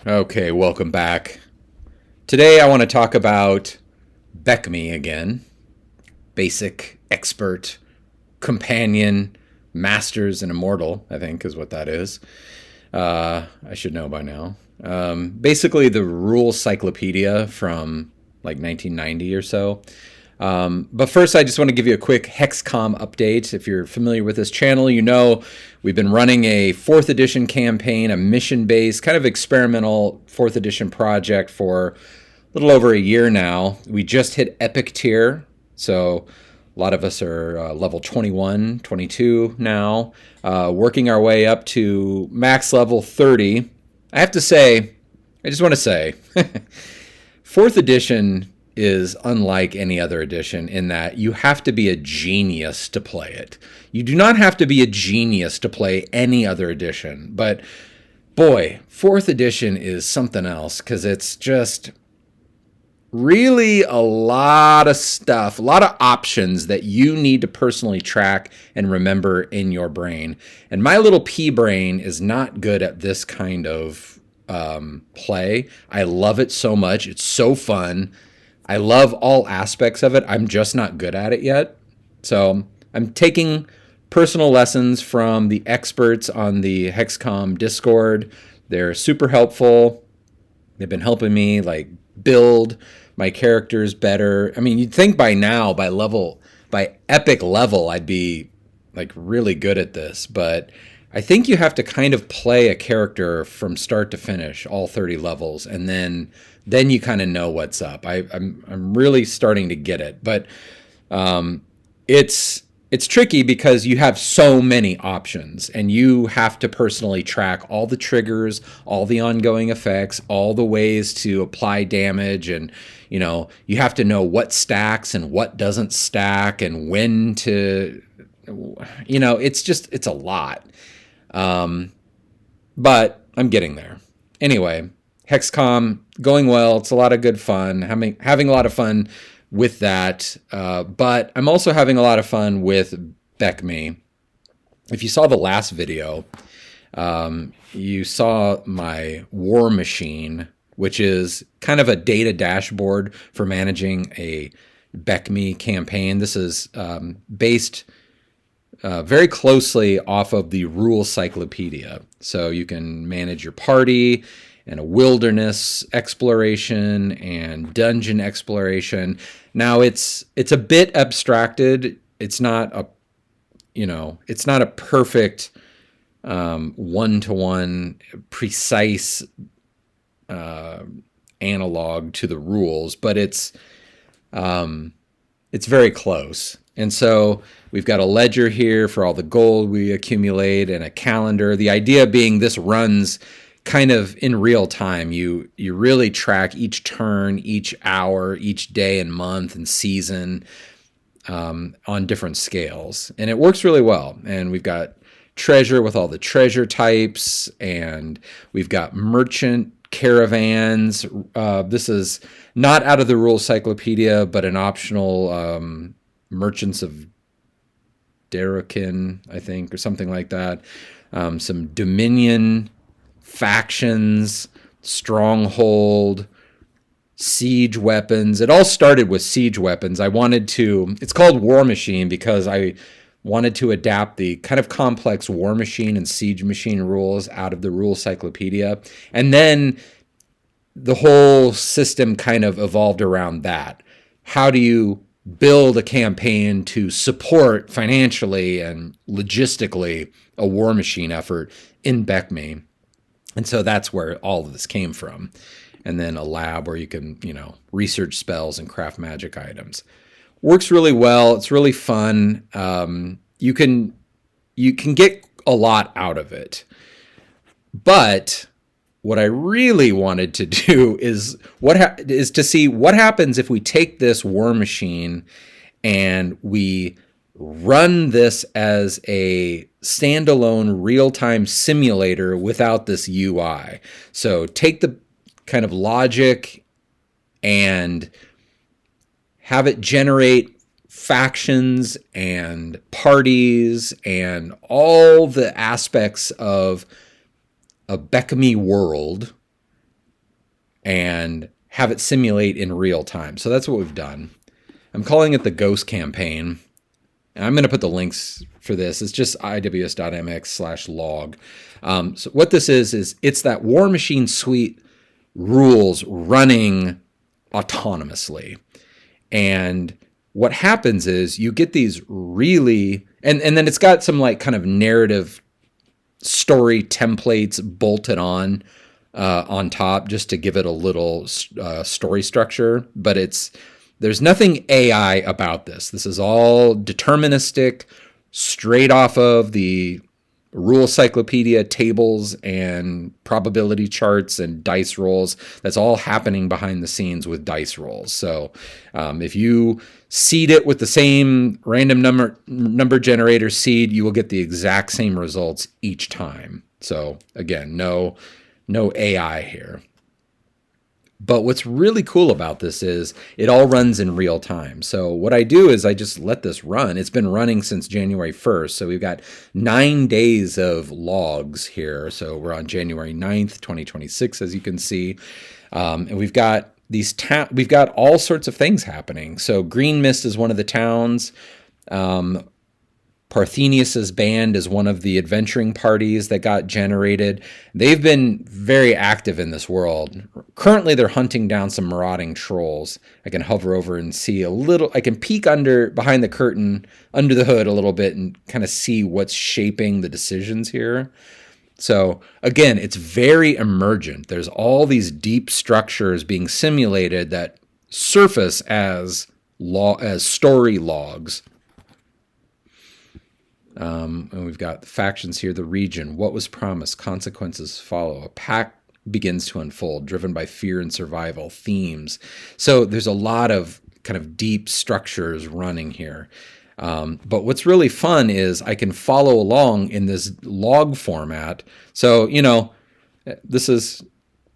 Okay, welcome back. Today I want to talk about BECMI again. Basic, expert, companion, masters, and immortal, I think is what that is. I should know by now. Basically, the Rules Cyclopedia from like 1990 or so. But first, I just want to give you a quick Hexcom update. If you're familiar with this channel, you know we've been running a 4th edition campaign, a mission-based, kind of experimental 4th edition project for a little over a year now. We just hit Epic tier, so a lot of us are level 21, 22 now, working our way up to max level 30. I have to say, I just want to say, 4th edition is unlike any other edition in that you have to be a genius to play it. You do not have to be a genius to play any other edition, but boy, 4th edition is something else because it's just really a lot of stuff, a lot of options that you need to personally track and remember in your brain. And my little pea brain is not good at this kind of play. I love it so much. It's so fun. I love all aspects of it. I'm just not good at it yet. So I'm taking personal lessons from the experts on the Hexcom Discord. They're super helpful. They've been helping me like build my characters better. I mean, you'd think by now, by epic level, I'd be like really good at this, but I think you have to kind of play a character from start to finish, all 30 levels, and then you kind of know what's up. I'm really starting to get it, but it's tricky because you have so many options and you have to personally track all the triggers, all the ongoing effects, all the ways to apply damage, and you have to know what stacks and what doesn't stack and when to it's a lot. But I'm getting there. Anyway, Hexcom going well. It's a lot of good fun. Having a lot of fun with that. But I'm also having a lot of fun with BECMI. If you saw the last video, you saw my war machine, which is kind of a data dashboard for managing a BECMI campaign. This is based very closely off of the Rules Cyclopedia. So you can manage your party and a wilderness exploration and dungeon exploration. Now it's a bit abstracted. It's not a perfect one-to-one precise analog to the rules, but it's very close. And so we've got a ledger here for all the gold we accumulate and a calendar. The idea being this runs kind of in real time. You really track each turn, each hour, each day and month and season on different scales. And it works really well. And we've got treasure with all the treasure types, and we've got merchant caravans. This is not out of the Rules Cyclopedia, but an optional merchants of Darrokin, I think, or something like that. Some Dominion factions, stronghold, siege weapons. It all started with siege weapons. It's called War Machine because I wanted to adapt the kind of complex War Machine and Siege Machine rules out of the Rules Cyclopedia. And then the whole system kind of evolved around that. How do you build a campaign to support financially and logistically a War Machine effort in BECMI? And so that's where all of this came from. And then a lab where you can, research spells and craft magic items. Works really well. It's really fun. You can get a lot out of it. But what I really wanted to do is to see what happens if we take this War Machine and we run this as a standalone real-time simulator without this UI. So take the kind of logic and have it generate factions and parties and all the aspects of a BECMI world and have it simulate in real time. So that's what we've done. I'm calling it the Ghost campaign. And I'm going to put the links for this. It's just iws.mx/log. So what this is it's that War Machine suite rules running autonomously. And what happens is you get these really, and then it's got some like kind of narrative story templates bolted on top just to give it a little story structure, but there's nothing AI about this. This is all deterministic, straight off of the Rules Cyclopedia tables and probability charts and dice rolls. That's all happening behind the scenes with dice rolls. So if you seed it with the same random number generator seed, you will get the exact same results each time. So again, no AI here. But what's really cool about this is it all runs in real time. So what I do is I just let this run. It's been running since January 1st. So we've got 9 days of logs here. So we're on January 9th, 2026, as you can see. And we've got we've got all sorts of things happening. So Green Mist is one of the towns. Parthenius's band is one of the adventuring parties that got generated. They've been very active in this world. Currently, they're hunting down some marauding trolls. I can hover over and see a little. I can peek behind the curtain, under the hood a little bit, and kind of see what's shaping the decisions here. So again, it's very emergent. There's all these deep structures being simulated that surface as story logs. And we've got the factions here, the region, what was promised, consequences follow, a pact begins to unfold, driven by fear and survival, themes. So there's a lot of kind of deep structures running here. But what's really fun is I can follow along in this log format. So, this is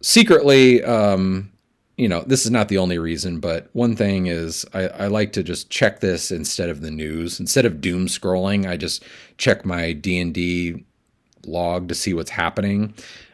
secretly, this is not the only reason, but one thing is I like to just check this instead of the news. Instead of doom scrolling, I just check my D&D log to see what's happening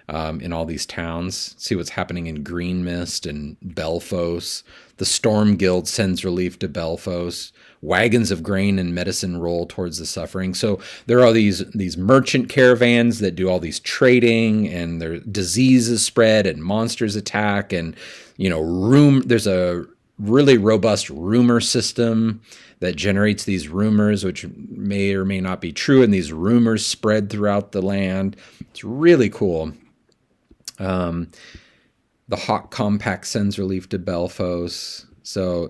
in all these towns, see what's happening in Green Mist and Belfos. The Storm Guild sends relief to Belfos. Wagons of grain and medicine roll towards the suffering. So there are these merchant caravans that do all these trading, and their diseases spread and monsters attack, and there's a really robust rumor system that generates these rumors, which may or may not be true, and these rumors spread throughout the land. It's really cool. The Hawk Compact sends relief to Belfos. So,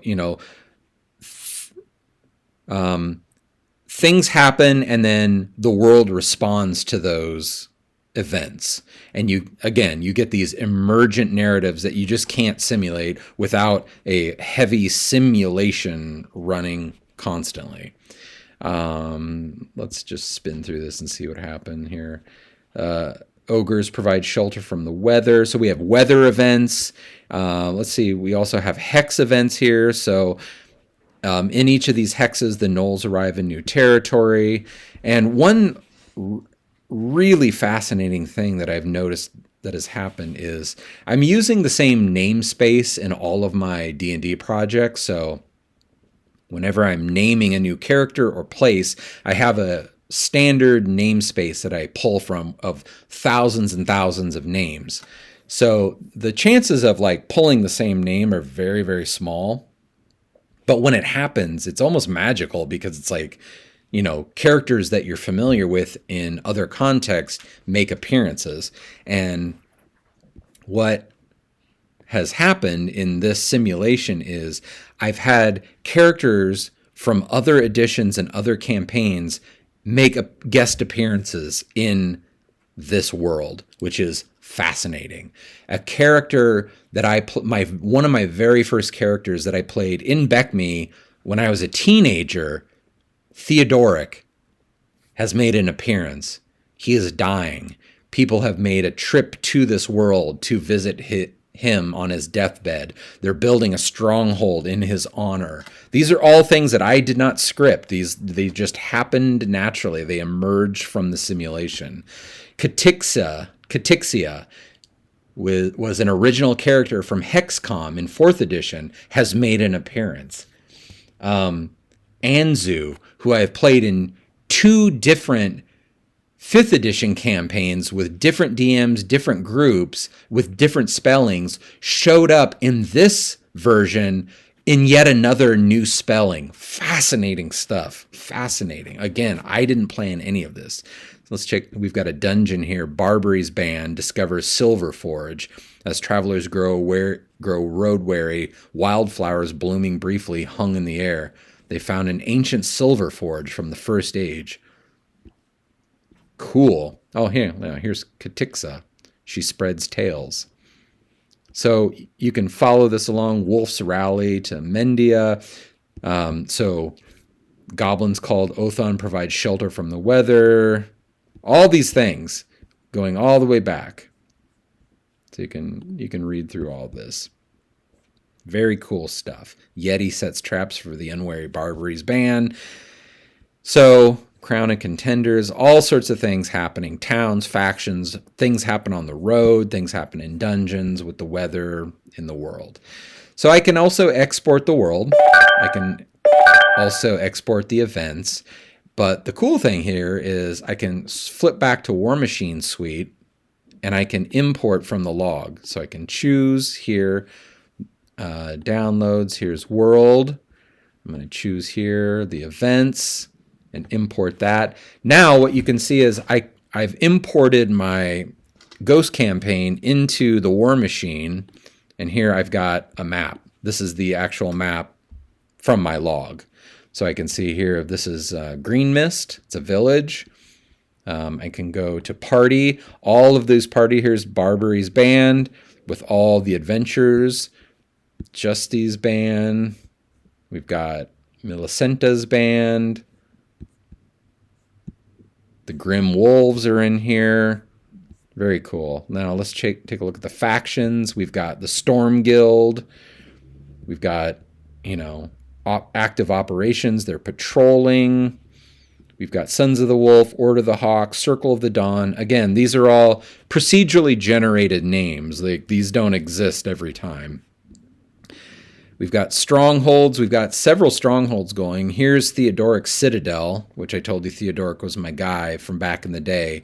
things happen, and then the world responds to those events. And you get these emergent narratives that you just can't simulate without a heavy simulation running constantly. Let's just spin through this and see what happened here. Ogres provide shelter from the weather. So we have weather events. Let's see. We also have hex events here. So in each of these hexes, the gnolls arrive in new territory. And one really fascinating thing that I've noticed that has happened is I'm using the same namespace in all of my D&D projects. So whenever I'm naming a new character or place, I have a standard namespace that I pull from of thousands and thousands of names. So the chances of pulling the same name are very, very small. But when it happens, it's almost magical, because it's characters that you're familiar with in other contexts make appearances. And what has happened in this simulation is I've had characters from other editions and other campaigns make guest appearances in this world, which is fascinating. A character that one of my very first characters that I played in BECMI when I was a teenager, Theodoric, has made an appearance. He is dying. People have made a trip to this world to visit him on his deathbed. They're building a stronghold in his honor. These are all things that I did not script. They just happened naturally. They emerged from the simulation. Catixia was an original character from Hexcom in 4th edition, has made an appearance. Anzu, who I have played in 2 different 5th edition campaigns with different DMs, different groups, with different spellings, showed up in this version in yet another new spelling. Fascinating stuff. Fascinating. Again, I didn't plan any of this. So let's check. We've got a dungeon here. Barbary's band discovers Silver Forge. As travelers grow road weary, wildflowers blooming briefly hung in the air. They found an ancient silver forge from the First Age. Cool. Oh, here's Katixa. She spreads tales. So you can follow this along. Wolf's Rally to Mendia. So goblins called Othon provide shelter from the weather. All these things going all the way back. So you can read through all this. Very cool stuff. Yeti sets traps for the unwary Barbary's band. So Crown and Contenders, all sorts of things happening. Towns, factions, things happen on the road, things happen in dungeons with the weather in the world. So I can also export the world. I can also export the events. But the cool thing here is I can flip back to War Machine Suite and I can import from the log. So I can choose here, downloads, here's world. I'm going to choose here the events and import that. Now what you can see is I've imported my Ghost campaign into the War Machine, and here I've got a map. This is the actual map from my log. So I can see here, this is Green Mist. It's a village. I can go to party. All of those party. Here's Barbary's band with all the adventures. Justy's band. We've got Millicenta's band. The Grim Wolves are in here. Very cool. Now let's take a look at the factions. We've got the Storm Guild. We've got, active operations. They're patrolling. We've got Sons of the Wolf, Order of the Hawk, Circle of the Dawn. Again, these are all procedurally generated names. These don't exist every time. We've got strongholds. We've got several strongholds going. Here's Theodoric Citadel, which I told you Theodoric was my guy from back in the day.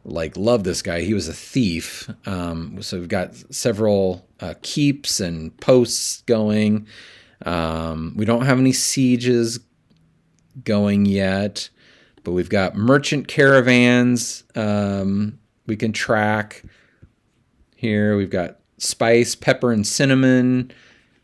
Love this guy. He was a thief. So we've got several keeps and posts going. We don't have any sieges going yet, but we've got merchant caravans we can track. Here we've got spice, pepper, and cinnamon.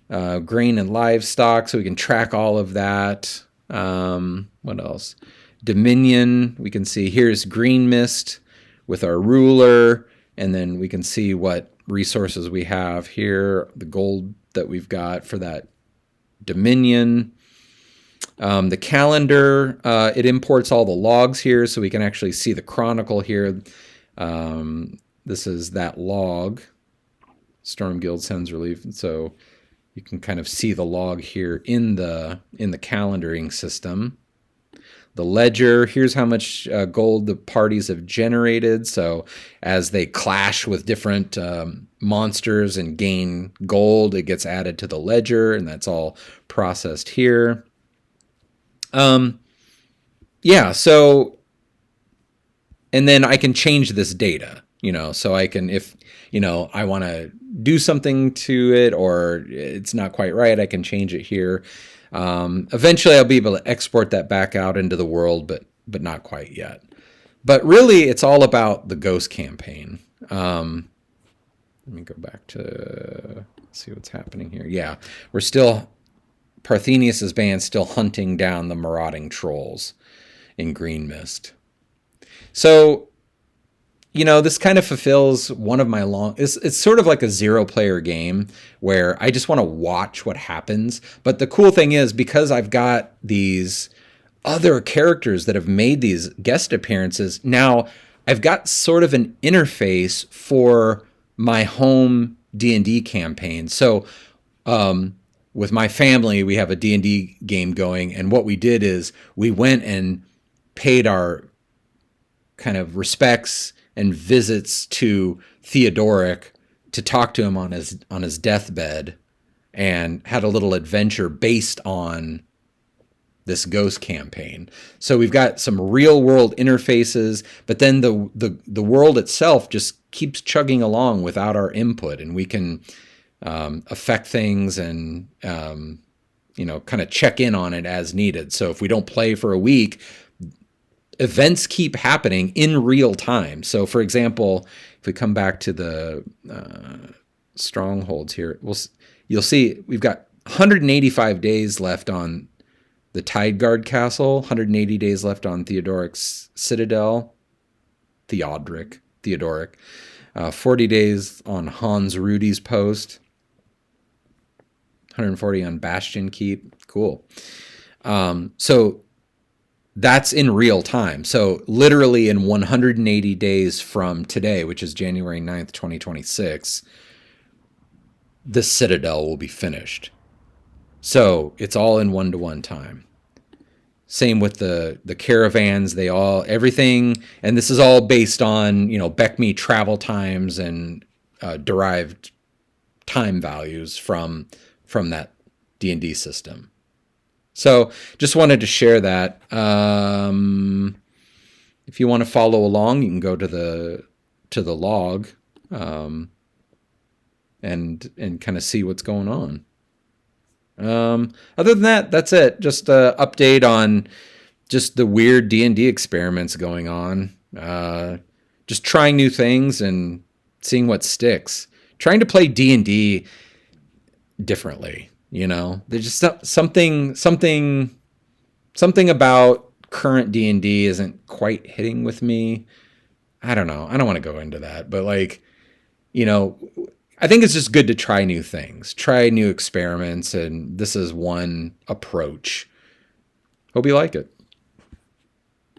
Grain and livestock, so we can track all of that. What else? Dominion, we can see here's Green Mist with our ruler, and then we can see what resources we have here, the gold that we've got for that Dominion. The calendar, it imports all the logs here, so we can actually see the chronicle here. This is that log. Storm Guild sends relief, so you can kind of see the log here in the calendaring system. The ledger, here's how much gold the parties have generated. So as they clash with different monsters and gain gold, it gets added to the ledger, and that's all processed here. So, and then I can change this data, so I can, if, I want to do something to it or it's not quite right, I can change it here. Eventually I'll be able to export that back out into the world, but not quite yet. But really it's all about the Ghost campaign. Let me go back to see what's happening here. Yeah, we're still, Parthenius's band still hunting down the marauding trolls in Green Mist. So, this kind of fulfills one of my it's sort of like a 0-player game where I just want to watch what happens. But the cool thing is, because I've got these other characters that have made these guest appearances, now I've got sort of an interface for my home D&D campaign. So, with my family, we have a D&D game going, and what we did is we went and paid our kind of respects and visits to Theodoric to talk to him on his deathbed, and had a little adventure based on this ghost campaign. So we've got some real world interfaces, but then the world itself just keeps chugging along without our input, and we can affect things and kind of check in on it as needed. So if we don't play for a week, events keep happening in real time. So for example, if we come back to the strongholds here, you'll see we've got 185 days left on the Tideguard Castle, 180 days left on Theodoric's Citadel, Theodoric, 40 days on Hans Rudy's Post, 140 on Bastion Keep. Cool. So that's in real time. So literally in 180 days from today, which is January 9th, 2026, the Citadel will be finished. So it's all in 1-to-1 time. Same with the caravans, everything, and this is all based on, BECMI travel times and derived time values from that D&D system. So just wanted to share that. If you want to follow along, you can go to the log and kind of see what's going on. Other than that, that's it. Just an update on just the weird D&D experiments going on. Just trying new things and seeing what sticks. Trying to play D&D differently, There's just something about current D&D isn't quite hitting with me. I don't know. I don't want to go into that, but I think it's just good to try new things, try new experiments, and this is one approach. Hope you like it.